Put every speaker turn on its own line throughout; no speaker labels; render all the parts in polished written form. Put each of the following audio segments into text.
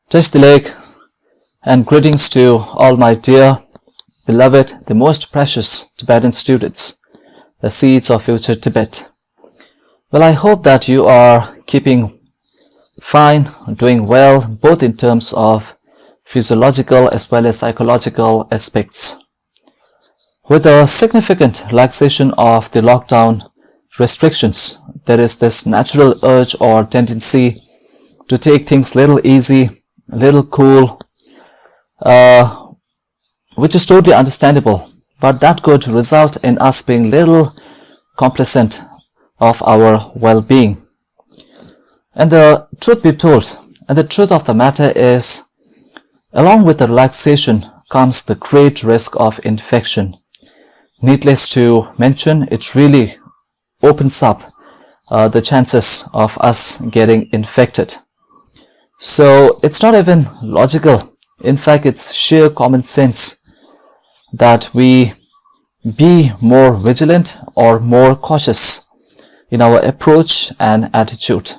Touch the leg, and greetings to all my dear, beloved, the most precious Tibetan students, the seeds of future Tibet. Well, I hope that you are keeping fine, doing well, both in terms of physiological as well as psychological aspects. With a significant relaxation of the lockdown restrictions, there is this natural urge or tendency to take things a little easy, a little cool, which is totally understandable, but that could result in us being little complacent of our well-being. And the truth be told, and the truth of the matter is, along with the relaxation comes the great risk of infection. Needless to mention, it really opens up the chances of us getting infected. So it's not even logical. In fact, it's sheer common sense that we be more vigilant or more cautious in our approach and attitude.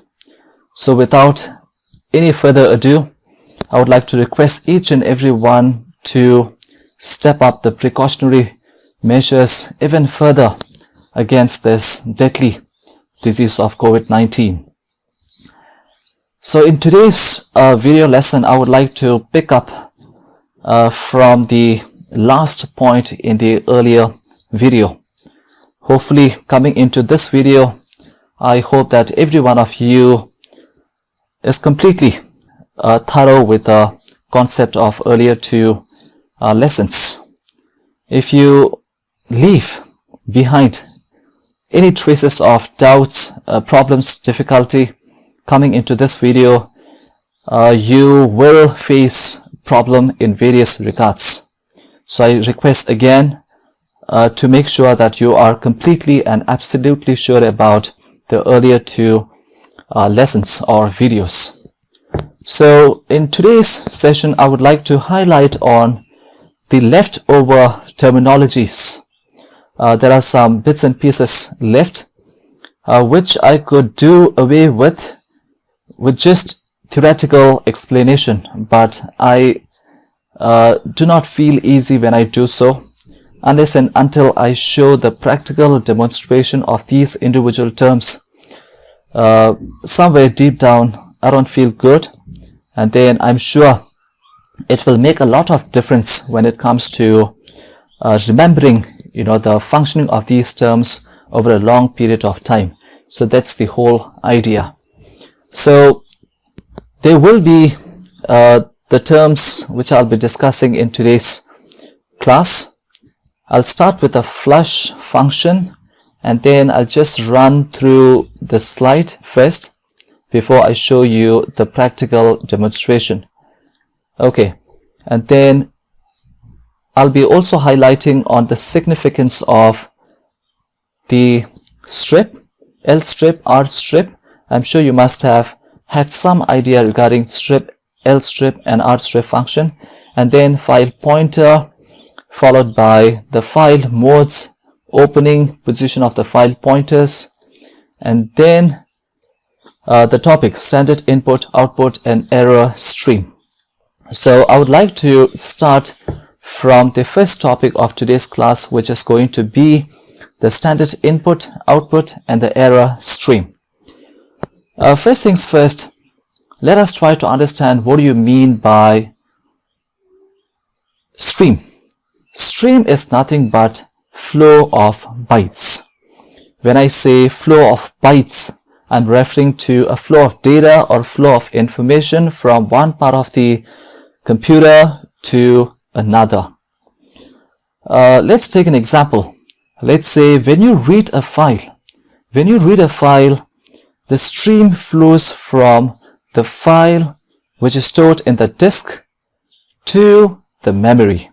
So without any further ado, I would like to request each and every one to step up the precautionary measures even further against this deadly disease of COVID-19. So in today's video lesson, I would like to pick up from the last point in the earlier video. Hopefully, coming into this video, I hope that every one of you is completely thorough with the concept of earlier two lessons. If you leave behind any traces of doubts, problems, difficulty, coming into this video, you will face problem in various regards. So I request again to make sure that you are completely and absolutely sure about the earlier two lessons or videos. So in today's session, I would like to highlight on the leftover terminologies. There are some bits and pieces left, which I could do away with just theoretical explanation, but I do not feel easy when I do so, unless and until I show the practical demonstration of these individual terms. Somewhere deep down, I don't feel good, and then I'm sure it will make a lot of difference when it comes to remembering, the functioning of these terms over a long period of time. So that's the whole idea. So there will be the terms which I'll be discussing in today's class. I'll start with a flush function, and then I'll just run through the slide first before I show you the practical demonstration. Okay, and then I'll be also highlighting on the significance of the strip, L strip, R strip. I'm sure you must have had some idea regarding strip, L strip and R strip function, and then file pointer followed by the file modes, opening, position of the file pointers, and then the topic, standard input, output and error stream. So I would like to start from the first topic of today's class, which is going to be the standard input, output and the error stream. First things first, let us try to understand what do you mean by stream. Stream is nothing but flow of bytes. When I say flow of bytes, I'm referring to a flow of data or flow of information from one part of the computer to another. Let's take an example. Let's say when you read a file, the stream flows from the file which is stored in the disk to the memory,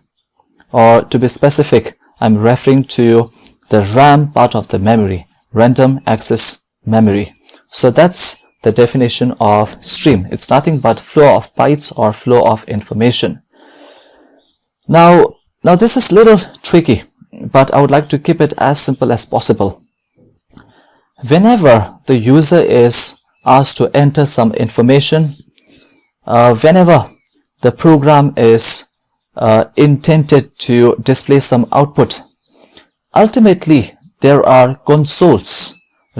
or to be specific, I'm referring to the RAM part of the memory, random access memory. So that's the definition of stream. It's nothing but flow of bytes or flow of information. Now this is a little tricky, but I would like to keep it as simple as possible. Whenever the user is asked to enter some information, whenever the program is intended to display some output, ultimately there are consoles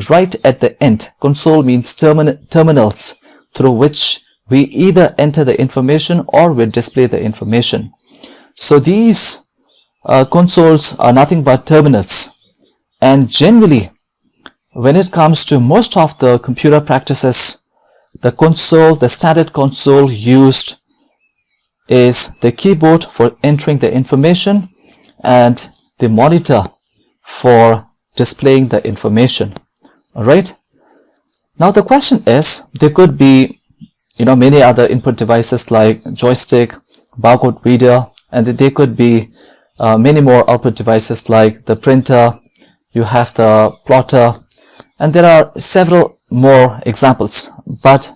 right at the end. Console means terminals through which we either enter the information or we display the information. So these consoles are nothing but terminals, and generally when it comes to most of the computer practices, the console, the standard console used is the keyboard for entering the information and the monitor for displaying the information. Alright, now the question is, there could be many other input devices like joystick, barcode reader, and there could be many more output devices like the printer, you have the plotter, and there are several more examples. But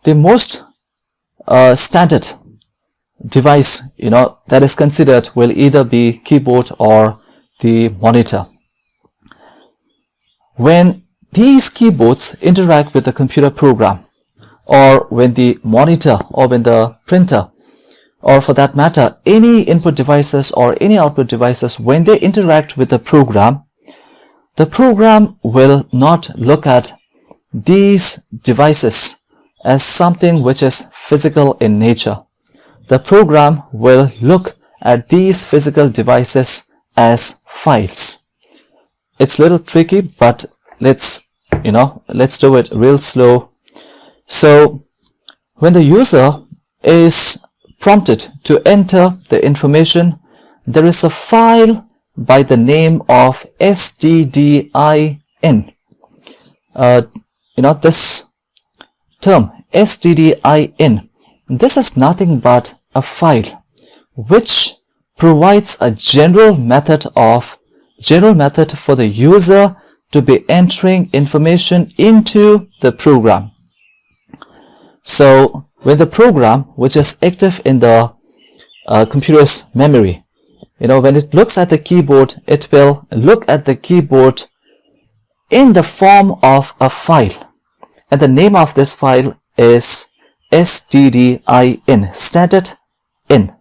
the most standard device that is considered will either be keyboard or the monitor. When these keyboards interact with the computer program, or when the monitor or when the printer, or for that matter any input devices or any output devices, when they interact with the program will not look at these devices as something which is physical in nature. The program will look at these physical devices as files. It's a little tricky, but let's do it real slow. So when the user is prompted to enter the information, there is a file by the name of STDIN. This term STDIN, this is nothing but a file which provides a general method for the user to be entering information into the program. So when the program which is active in the computer's memory, when it looks at the keyboard, it will look at the keyboard in the form of a file, and the name of this file is STDIN, standard in.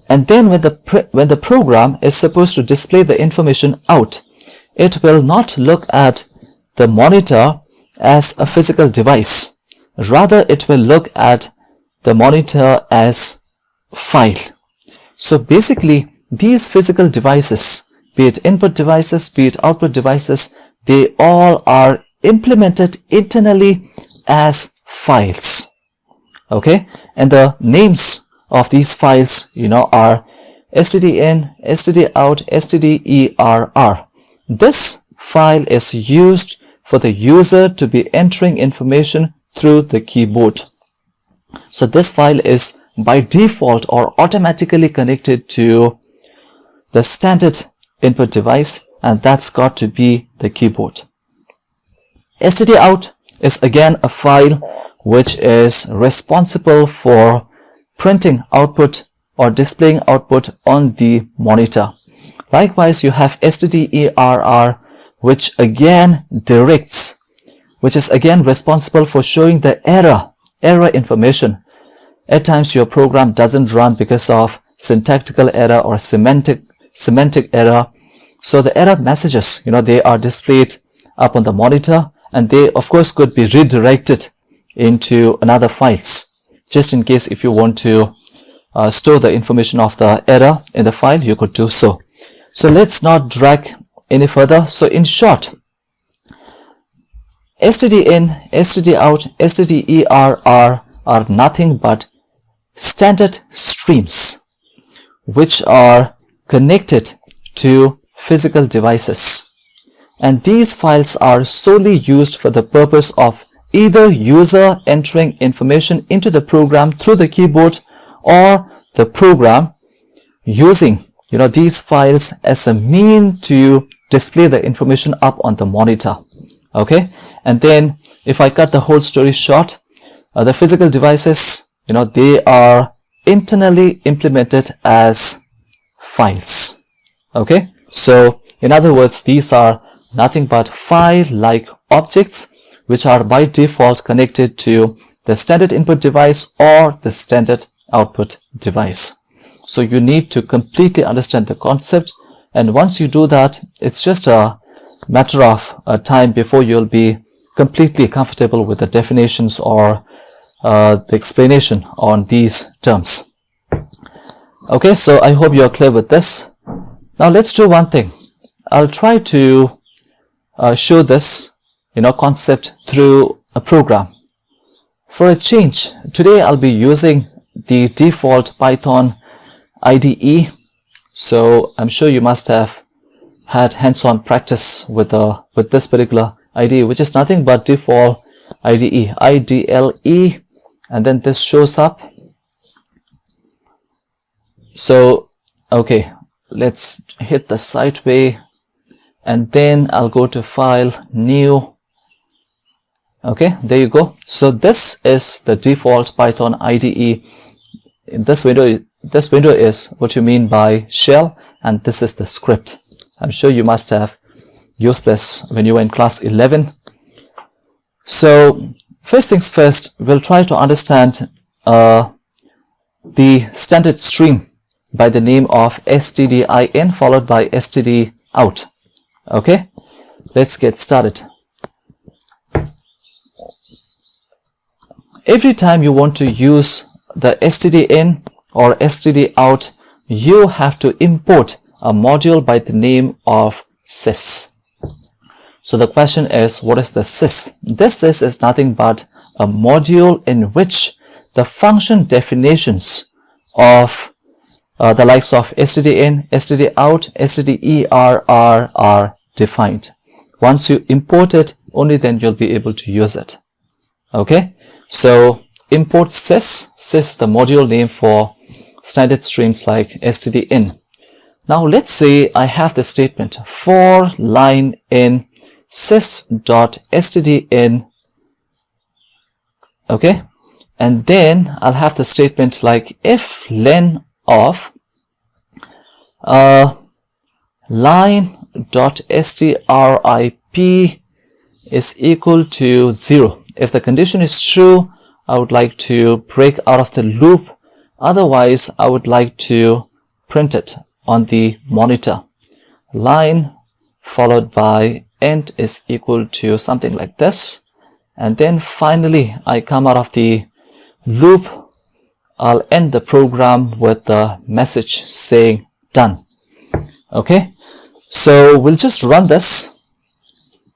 And then when the program is supposed to display the information out, it will not look at the monitor as a physical device. Rather, it will look at the monitor as file. So basically, these physical devices, be it input devices, be it output devices, they all are implemented internally as files. Okay, and the names of these files, are stdin, stdout, stderr. This file is used for the user to be entering information through the keyboard. So this file is by default or automatically connected to the standard input device, and that's got to be the keyboard. stdout is again a file which is responsible for printing output or displaying output on the monitor. Likewise, you have stderr, which is again responsible for showing the error information. At times your program doesn't run because of syntactical error or semantic error. So the error messages, they are displayed up on the monitor, and they of course could be redirected into another files. Just in case if you want to store the information of the error in the file, you could do so. So let's not drag any further. So in short, stdin, stdout, stderr are nothing but standard streams which are connected to physical devices, and these files are solely used for the purpose of either user entering information into the program through the keyboard, or the program using these files as a mean to display the information up on the monitor. Okay, and then if I cut the whole story short, the physical devices, they are internally implemented as files. Okay, so in other words, these are nothing but file-like objects which are by default connected to the standard input device or the standard output device. So you need to completely understand the concept, and once you do that, it's just a matter of time before you'll be completely comfortable with the definitions or the explanation on these terms. Okay, so I hope you're clear with this. Now let's do one thing. I'll try to show this concept through a program. For a change, today I'll be using the default Python IDE. So I'm sure you must have had hands-on practice with this particular IDE, which is nothing but default IDE, IDLE, and then this shows up. So okay, let's hit the sideway, and then I'll go to File, New. Okay, there you go. So this is the default Python IDE. In this window is what you mean by shell, and this is the script. I'm sure you must have used this when you were in class 11. So first things first, we'll try to understand the standard stream by the name of stdin followed by stdout. Okay, let's get started. Every time you want to use the stdin or stdout, you have to import a module by the name of sys. So the question is, what is the sys? This sys is nothing but a module in which the function definitions of the likes of stdin, stdout, stderr are defined. Once you import it, only then you'll be able to use it. Okay, so import sys, the module name for standard streams like stdin. Now let's say I have the statement for line in sys.stdin. Okay, and then I'll have the statement like if len of line.strip is equal to 0. If the condition is true, I would like to break out of the loop. Otherwise, I would like to print it on the monitor. Line followed by end is equal to something like this. And then finally, I come out of the loop. I'll end the program with the message saying done. Okay, so we'll just run this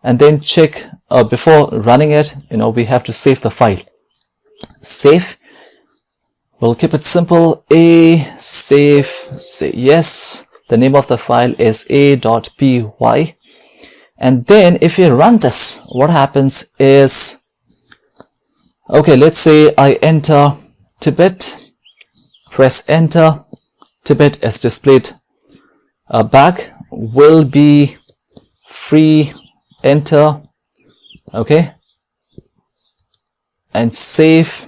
and then check before running it, we have to save the file. Save. We'll keep it simple. Save, say yes. The name of the file is a.py. And then if you run this, what happens is, okay, let's say I enter Tibet, press enter. Tibet is displayed back, will be free, enter. Okay, and save,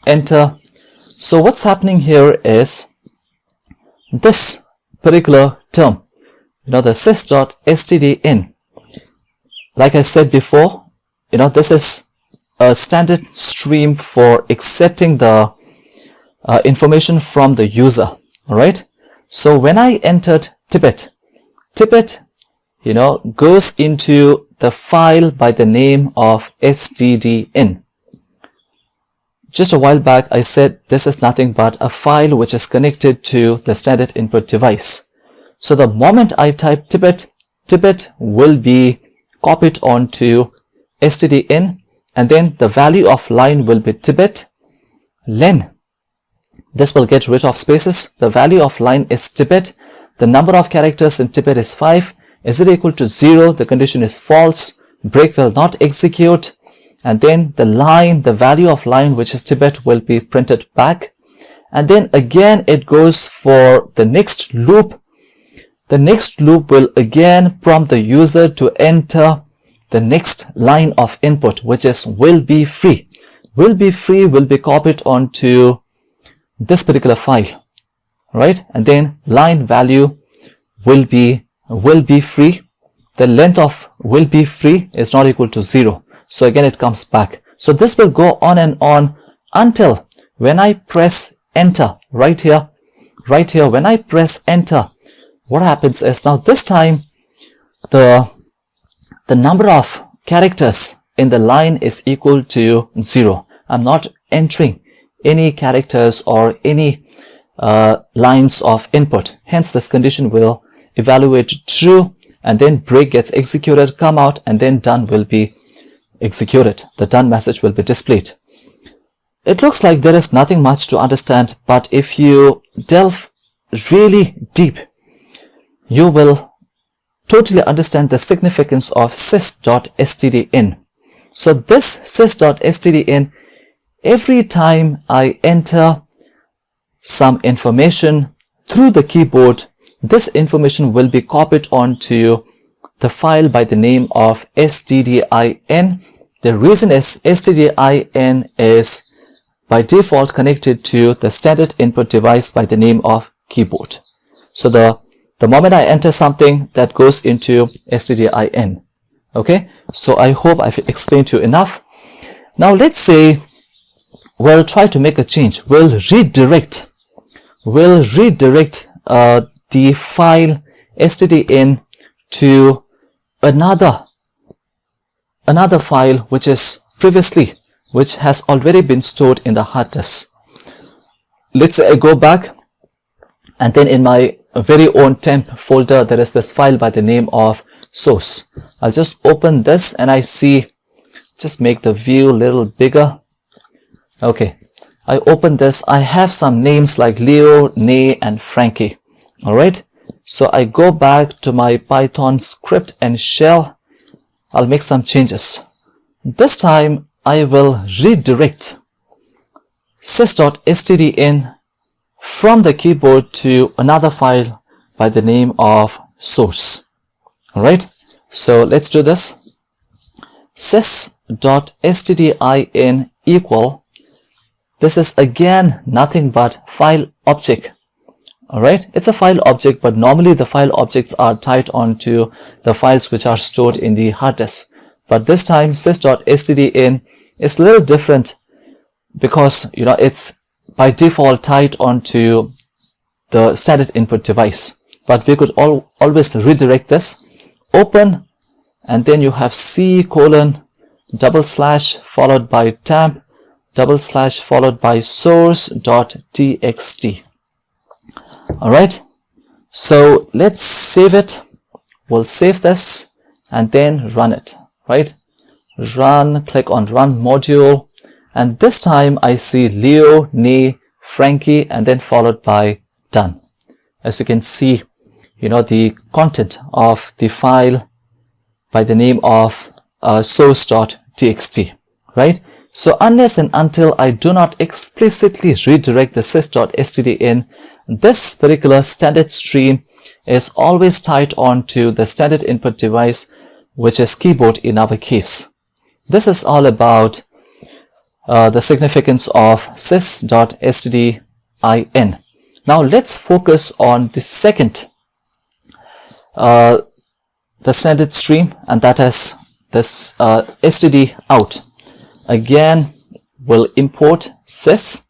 enter. So what's happening here is this particular term, the sys.stdin. Like I said before, this is a standard stream for accepting the information from the user. All right. So when I entered Tibet, goes into the file by the name of stdin. Just a while back, I said this is nothing but a file which is connected to the standard input device. So the moment I type Tibet will be copied onto stdin, and then the value of line will be Tibet len. This will get rid of spaces. The value of line is Tibet. The number of characters in Tibet is 5. Is it equal to 0? The condition is false. Break will not execute. And then the line, the value of line, which is Tibet, will be printed back. And then again, it goes for the next loop. The next loop will again prompt the user to enter the next line of input, which is will be free. Will be free will be copied onto this particular file, right? And then line value will be free. The length of will be free is not equal to 0. So again, it comes back. So this will go on and on until when I press enter right here, when I press enter, what happens is now this time the number of characters in the line is equal to 0. I'm not entering any characters or any lines of input. Hence this condition will evaluate true, and then break gets executed, come out, and then done will be executed. The done message will be displayed. It looks like there is nothing much to understand, but if you delve really deep, you will totally understand the significance of sys.stdin. So this sys.stdin, every time I enter some information through the keyboard, this information will be copied onto the file by the name of stdin. The reason is stdin is by default connected to the standard input device by the name of keyboard. So the moment I enter something, that goes into stdin. Okay, so I hope I've explained to you enough. Now let's say we'll try to make a change. We'll redirect the file stdin to another file which has already been stored in the hard disk. Let's say I go back, and then in my very own temp folder there is this file by the name of source. I'll just open this and I see, just make the view a little bigger. Okay, I open this. I have some names like Leo, Nay, and Frankie. Alright, so I go back to my Python script and shell. I'll make some changes. This time I will redirect sys.stdin from the keyboard to another file by the name of source. Alright, so let's do this. Sys.stdin equal, this is again nothing but file object. Alright, it's a file object, but normally the file objects are tied onto the files which are stored in the hard disk. But this time sys.stdin is a little different because it's by default tied onto the standard input device. But we could always redirect this. Open, and then you have C:/ followed by temp / followed by source.txt. Alright, so let's save it. We'll save this and then run it. Right, run, click on run module, and this time I see Leo, Nay, Frankie, and then followed by done. As you can see, the content of the file by the name of source.txt, right? So unless and until I do not explicitly redirect the sys.stdin, this particular standard stream is always tied on to the standard input device, which is keyboard in our case. This is all about the significance of sys.stdin. Now let's focus on the second, the standard stream, and that is this std out. Again, we'll import sys,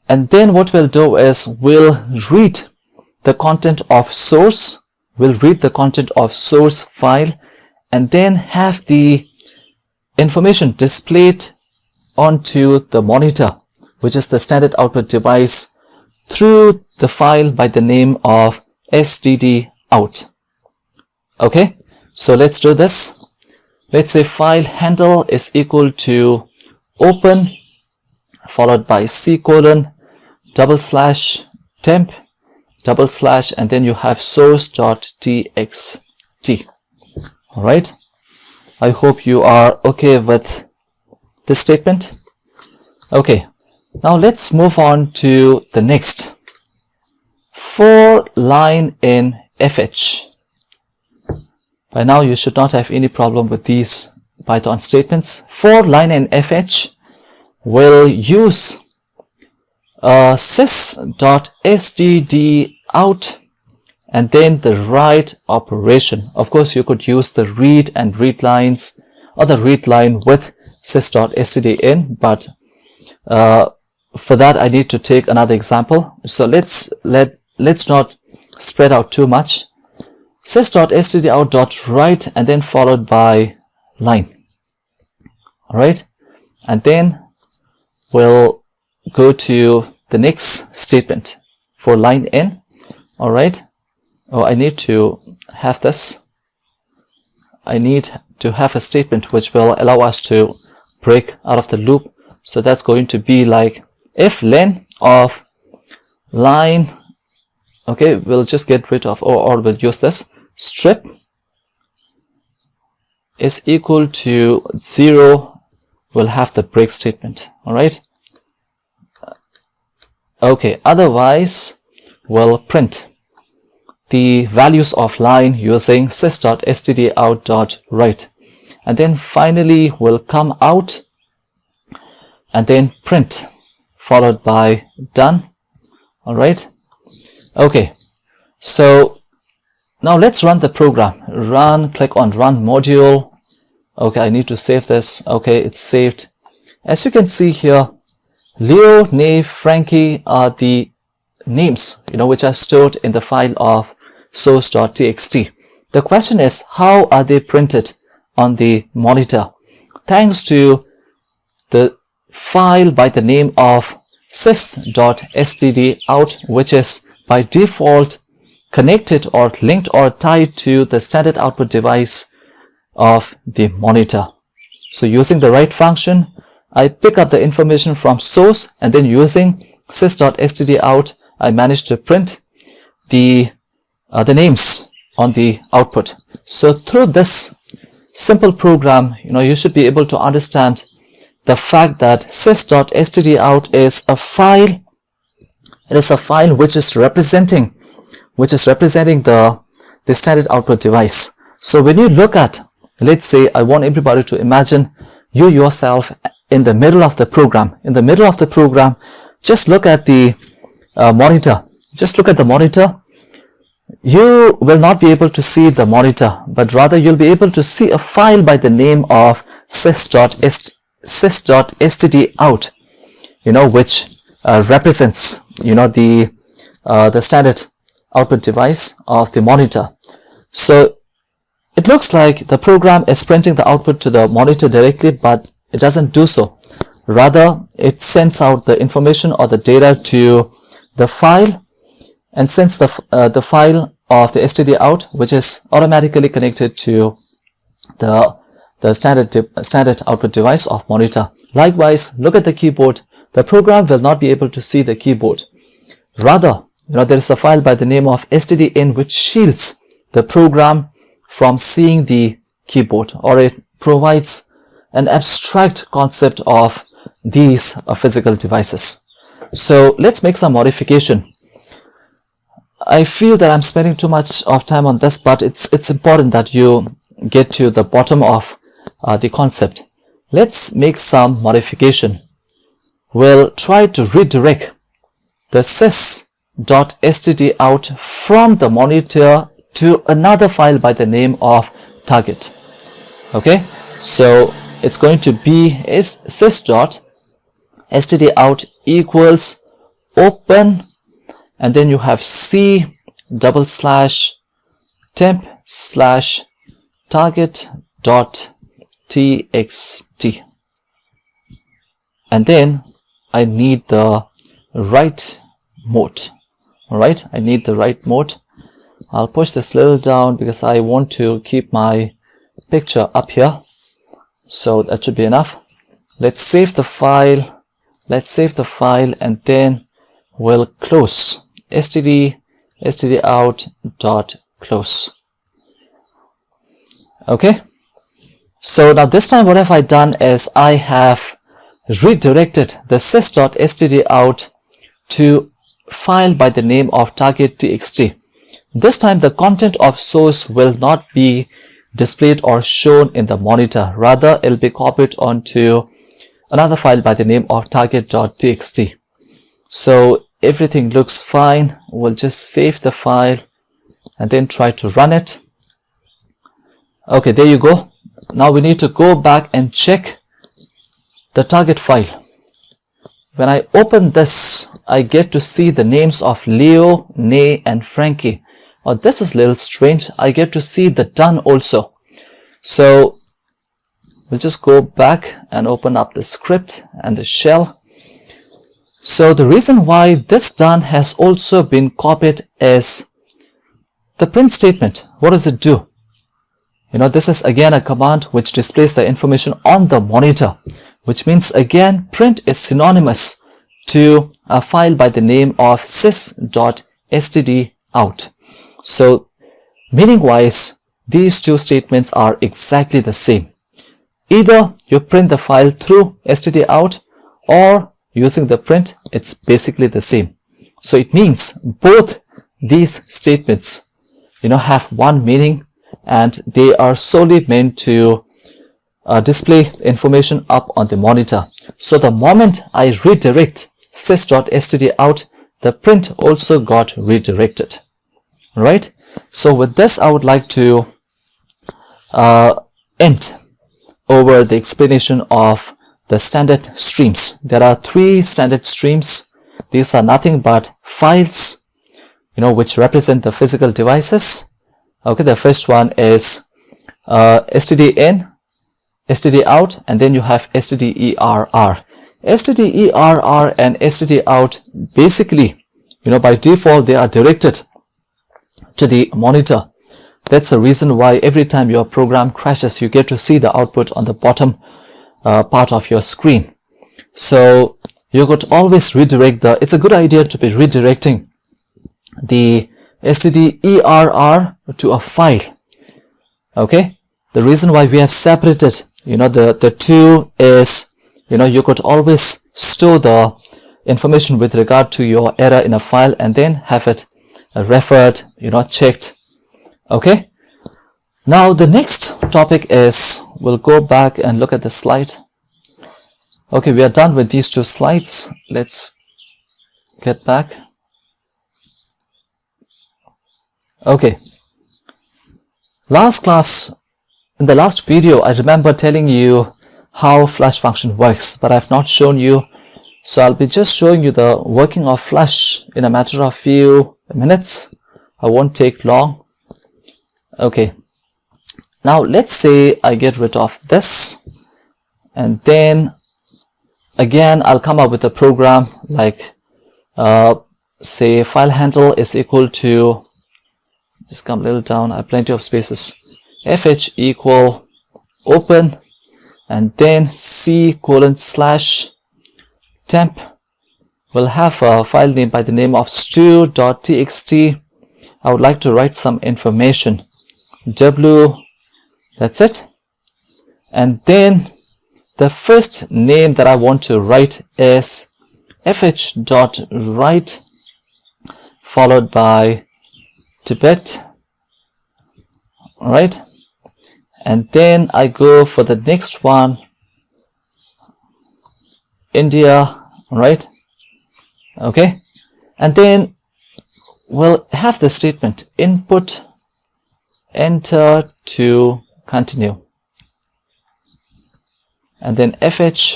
and then what we'll do is we'll read the content of source. We'll read the content of source file and then have the information displayed onto the monitor, which is the standard output device, through the file by the name of std out. Okay, so let's do this. Let's say file handle is equal to open followed by C:/, temp / and then you have source.txt. Alright, I hope you are okay with this statement. Okay, now let's move on to the next. For line in fh. By now you should not have any problem with these Python statements. For line in fh, we'll use sys.std out and then the write operation. Of course, you could use the read and read lines, or the read line with sys.stdin, but for that I need to take another example. So let's not spread out too much. sys.stdout.write and then followed by line. Alright, and then we'll go to the next statement for line n. Alright, I need to have this. I need to have a statement which will allow us to break out of the loop. So that's going to be like if len of line, okay, we'll just get rid of, or we'll use this, strip is equal to 0, we'll have the break statement. Alright, okay, otherwise we'll print the values of line using sys.stdout.write, and then finally we'll come out and then print followed by done. Alright, okay, so now let's run the program. Click on run module. Okay, I need to save this. Okay, it's saved. As you can see here, Leo, Nave, Frankie are the names, which are stored in the file of source.txt. The question is, how are they printed on the monitor? Thanks to the file by the name of sys.stdout, which is by default connected or linked or tied to the standard output device of the monitor. So using the write function, I pick up the information from source, and then using sys.stdout, I managed to print the names on the output. So through this simple program, you should be able to understand the fact that sys.stdout is a file. It is a file which is representing the standard output device. So when you look at, let's say, I want everybody to imagine you yourself in the middle of the program. In the middle of the program, just look at the monitor. Just look at the monitor. You will not be able to see the monitor, but rather you'll be able to see a file by the name of sys.stdout, which represents, the standard output device of the monitor. So it looks like the program is printing the output to the monitor directly, but it doesn't do so. Rather, it sends out the information or the data to the file, and sends the file of the stdout, which is automatically connected to the standard output device of monitor. Likewise, look at the keyboard. The program will not be able to see the keyboard. Rather, there is a file by the name of stdin which shields the program from seeing the keyboard, or it provides an abstract concept of these physical devices. So let's make some modification. I feel that I'm spending too much of time on this, but it's important that you get to the bottom of the concept. Let's make some modification. We'll try to redirect the sys.stdout from the monitor to another file by the name of target. Okay, so it's going to be sys.stdout equals open, and then you have c/temp/target.txt, and then I need the write mode. Alright, I need the write mode. I'll push this little down because I want to keep my picture up here. So that should be enough. Let's save the file. And then we'll close stdout.close. Okay. So now this time what have I done is I have redirected the sys.stdout to file by the name of target.txt. This time the content of source will not be displayed or shown in the monitor. Rather, it will be copied onto another file by the name of target.txt. So everything looks fine. We'll just save the file and then try to run it. Okay, there you go. Now we need to go back and check the target file. When I open this, I get to see the names of Leo, Nay, and Frankie. Oh, this is a little strange. I get to see the done also. So we'll just go back and open up the script and the shell. So the reason why this done has also been copied is the print statement. What does it do? This is again a command which displays the information on the monitor, which means again print is synonymous to a file by the name of sys.stdout. So meaning wise, these two statements are exactly the same. Either you print the file through stdout or using the print, it's basically the same. So it means both these statements, have one meaning, and they are solely meant to display information up on the monitor. So the moment I redirect sys.stdout, the print also got redirected. Right? So with this, I would like to end over the explanation of the standard streams. There are 3 standard streams. These are nothing but files, which represent the physical devices. Okay, the first one is stdin, stdout, and then you have stderr. stderr and stdout, basically, by default, they are directed to the monitor. That's the reason why every time your program crashes, you get to see the output on the bottom part of your screen. So you could always redirect it's a good idea to be redirecting the stderr to a file. Okay, the reason why we have separated the two is you could always store the information with regard to your error in a file and then have it referred, checked. Okay, now the next topic is, we'll go back and look at the slide. Okay, we are done with these 2 slides. Let's get back. Okay, last class, in the last video, I remember telling you how Flash function works, but I've not shown you. So I'll be just showing you the working of Flash in a matter of few minutes. I won't take long. Okay, now let's say I get rid of this, and then again I'll come up with a program like say file handle is equal to, just come a little down, I have plenty of spaces, fh equal open, and then c:/temp. We'll have a file name by the name of stew.txt. I would like to write some information, w, that's it. And then the first name that I want to write is fh.write followed by Tibet. All right, and then I go for the next one, India. All right, okay, and then we'll have the statement input enter to continue, and then fh.write,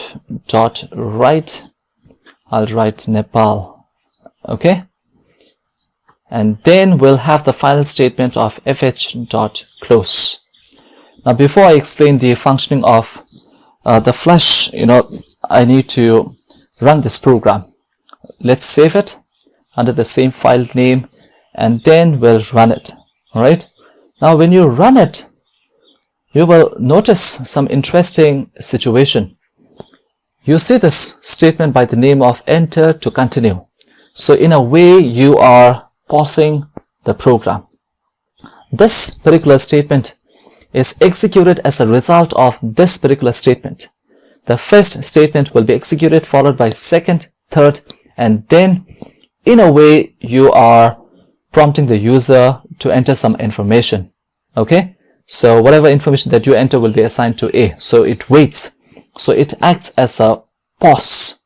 I'll write Nepal. Okay, and then we'll have the final statement of fh.close. Now before I explain the functioning of the Flash, I need to run this program. Let's save it under the same file name, and then we'll run it. All right, now when you run it, you will notice some interesting situation. You see this statement by the name of enter to continue. So in a way, you are pausing the program. This particular statement is executed as a result of this particular statement. The first statement will be executed, followed by second, third, and then in a way you are prompting the user to enter some information. Okay, so whatever information that you enter will be assigned to A. So it waits. So it acts as a pause,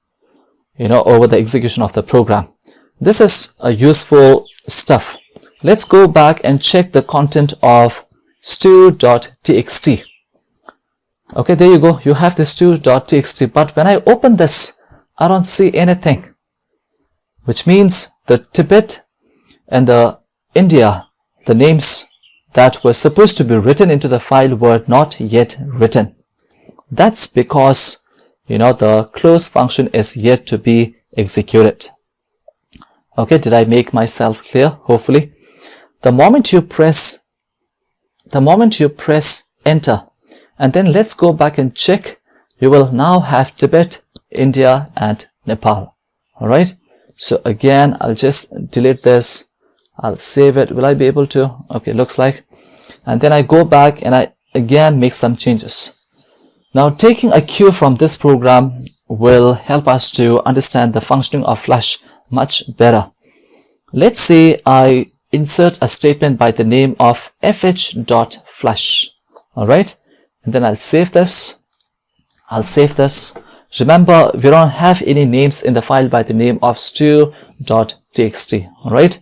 over the execution of the program. This is a useful stuff. Let's go back and check the content of stew.txt. Okay, there you go. You have this stew.txt, but when I open this, I don't see anything, which means the Tibet and the India, the names that were supposed to be written into the file were not yet written. That's because, the close function is yet to be executed. Okay, did I make myself clear? Hopefully. The moment you press enter, and then let's go back and check, you will now have Tibet, India, and Nepal. Alright, so again, I'll just delete this. I'll save it. Will I be able to? Okay, looks like. And then I go back and I again make some changes. Now, taking a cue from this program will help us to understand the functioning of Flash much better. Let's say I insert a statement by the name of fh.flash. Alright, and then I'll save this. Remember, we don't have any names in the file by the name of stew.txt. Alright,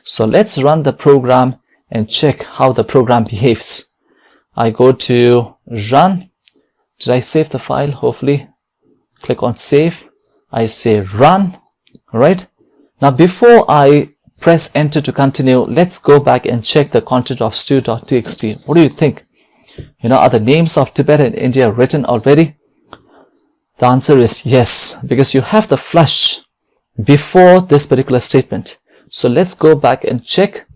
so let's run the program and check how the program behaves. I go to run. Did I save the file? Hopefully. Click on save. I say run. Alright, now before I press enter to continue, let's go back and check the content of stew.txt. What do you think? Are the names of Tibet and India written already? The answer is yes, because you have the flash before this particular statement. So let's go back and check.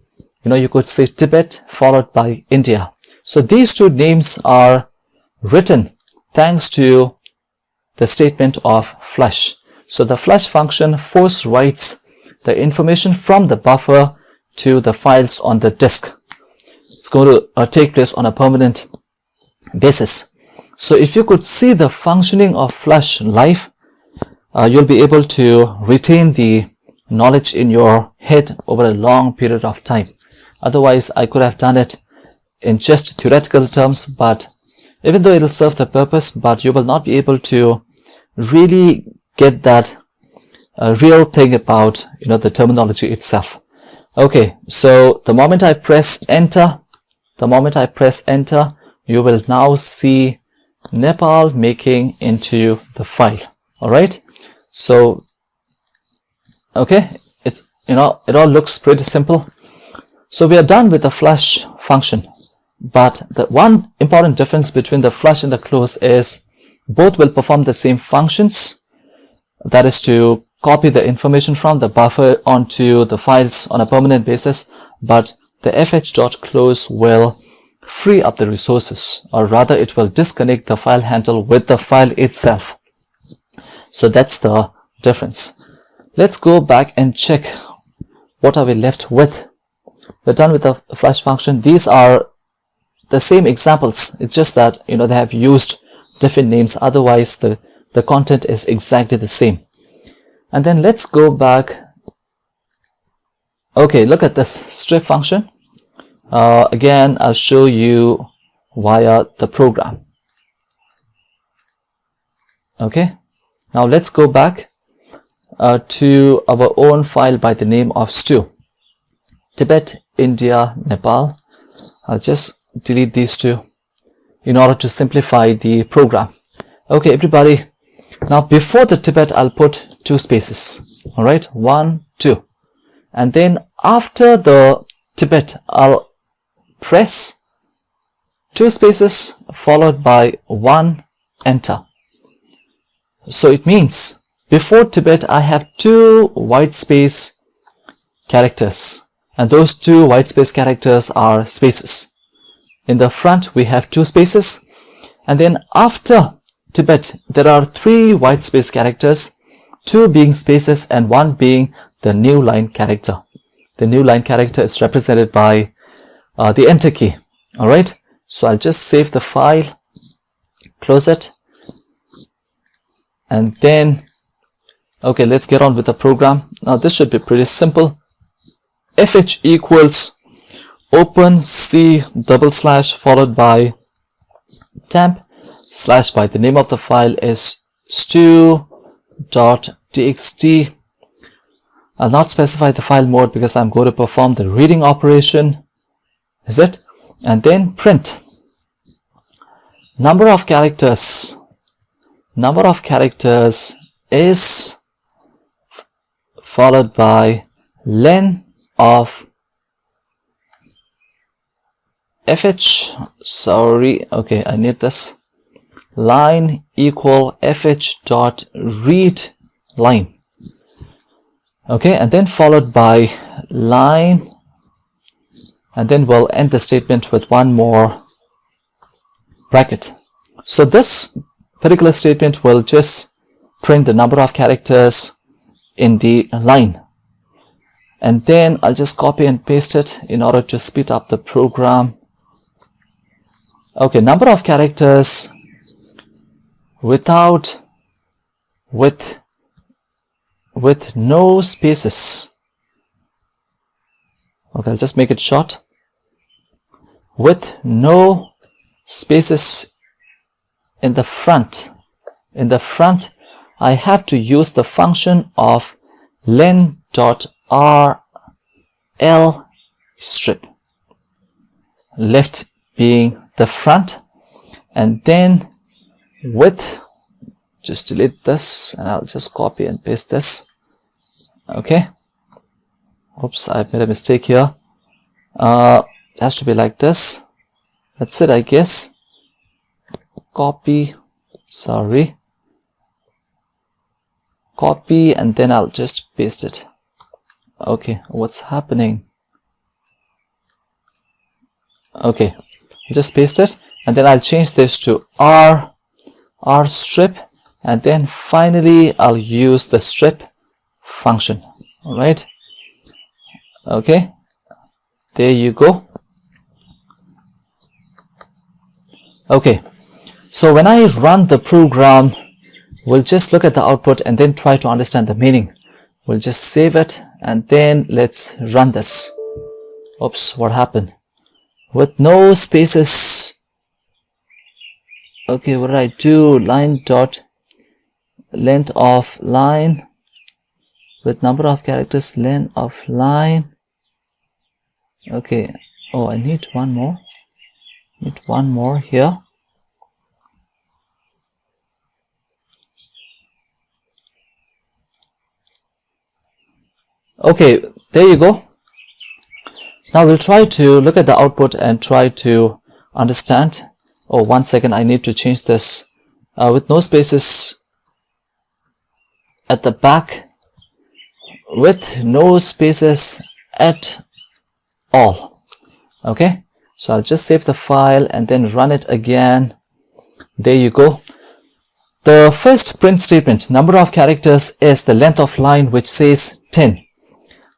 You could say Tibet followed by India. So these two names are written thanks to the statement of flash. So the flash function force writes the information from the buffer to the files on the disk. It's going to take place on a permanent basis. So if you could see the functioning of Flash live, you'll be able to retain the knowledge in your head over a long period of time. Otherwise, I could have done it in just theoretical terms, but even though it'll serve the purpose, but you will not be able to really get that real thing about, the terminology itself. Okay, so the moment I press enter, you will now see Nepal making into the file. Alright, so okay, it's it all looks pretty simple. So we are done with the flash function, but the one important difference between the flash and the close is both will perform the same functions, that is to copy the information from the buffer onto the files on a permanent basis, but the fh.close will free up the resources, or rather it will disconnect the file handle with the file itself. So that's the difference. Let's go back and check what are we left with. We're done with the flash function. These are the same examples. It's just that they have used different names. Otherwise the content is exactly the same. And then let's go back. Okay, look at this strip function. Again, I'll show you via the program. Okay, now let's go back to our own file by the name of stew. Tibet, India, Nepal. I'll just delete these two in order to simplify the program. Okay, everybody. Now before the Tibet, I'll put 2 spaces. All right, 1, 2. And then after the Tibet, I'll press 2 spaces followed by 1 enter. So it means before Tibet, I have 2 white space characters, and those 2 white space characters are spaces. In the front, we have 2 spaces, and then after Tibet, there are 3 white space characters, 2 being spaces and 1 being the new line character. The new line character is represented by the enter key. Alright, so I'll just save the file, close it, and then, okay, let's get on with the program. Now this should be pretty simple. fh equals open c / followed by temp / by the name of the file is stew.txt. I'll not specify the file mode because I'm going to perform the reading operation. Is it? And then print. number of characters is followed by len of fh, sorry, okay, I need this, line equal fh dot read line. Okay, and then followed by line, and then we'll end the statement with one more bracket. So this particular statement will just print the number of characters in the line, and then I'll just copy and paste it in order to speed up the program. Okay, number of characters with no spaces. Okay, I'll just make it short. With no spaces in the front. In the front, I have to use the function of len.rl strip. Left being the front, and then width, just delete this and I'll just copy and paste this. Okay, oops, I've made a mistake here. It has to be like this. That's it, I guess. Copy, sorry, copy, and then I'll just paste it. Okay, what's happening? Okay, just paste it, and then I'll change this to r strip, and then finally I'll use the strip function. All right, okay, there you go. Okay, so when I run the program, we'll just look at the output and then try to understand the meaning. We'll just save it and then let's run this. Oops, what happened? With no spaces. Okay, what did I do? Line dot length of line with number of characters, length of line. Okay, oh, I need one more. Need one more here. Okay, there you go. Now we'll try to look at the output and try to understand. Oh, 1 second, I need to change this. With no spaces at the back, with no spaces at all. Okay, so I'll just save the file and then run it again. There you go. The first print statement, number of characters, is the length of line, which says 10.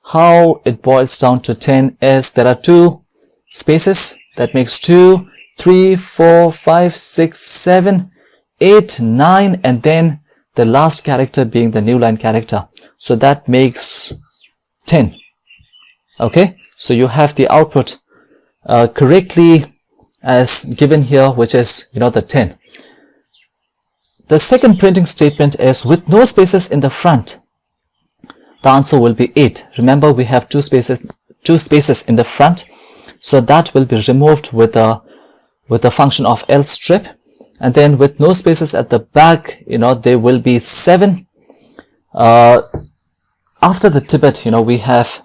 How it boils down to 10 is there are 2 spaces, that makes 2, 3, 4, 5, 6, 7, 8, 9, and then the last character being the new line character. So that makes 10. Okay, so you have the output correctly as given here, which is, the 10. The second printing statement is with no spaces in the front. The answer will be 8. Remember, we have two spaces in the front, so that will be removed with the function of else strip. And then with no spaces at the back, there will be 7. After the Tibet, we have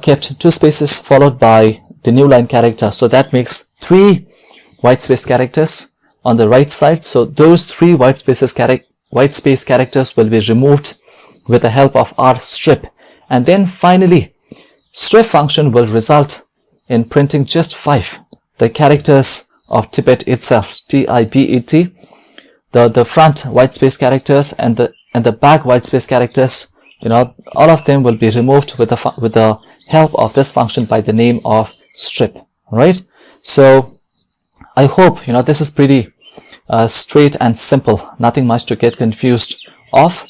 kept 2 spaces followed by the new line character, so that makes 3 white space characters on the right side. So those 3 white space characters will be removed with the help of r strip. And then finally, strip function will result in printing just 5, the characters of Tibet itself, T-I-B-E-T, the front white space characters and the back white space characters. All of them will be removed with the help of this function by the name of strip. All right, so I hope this is pretty straight and simple, nothing much to get confused of.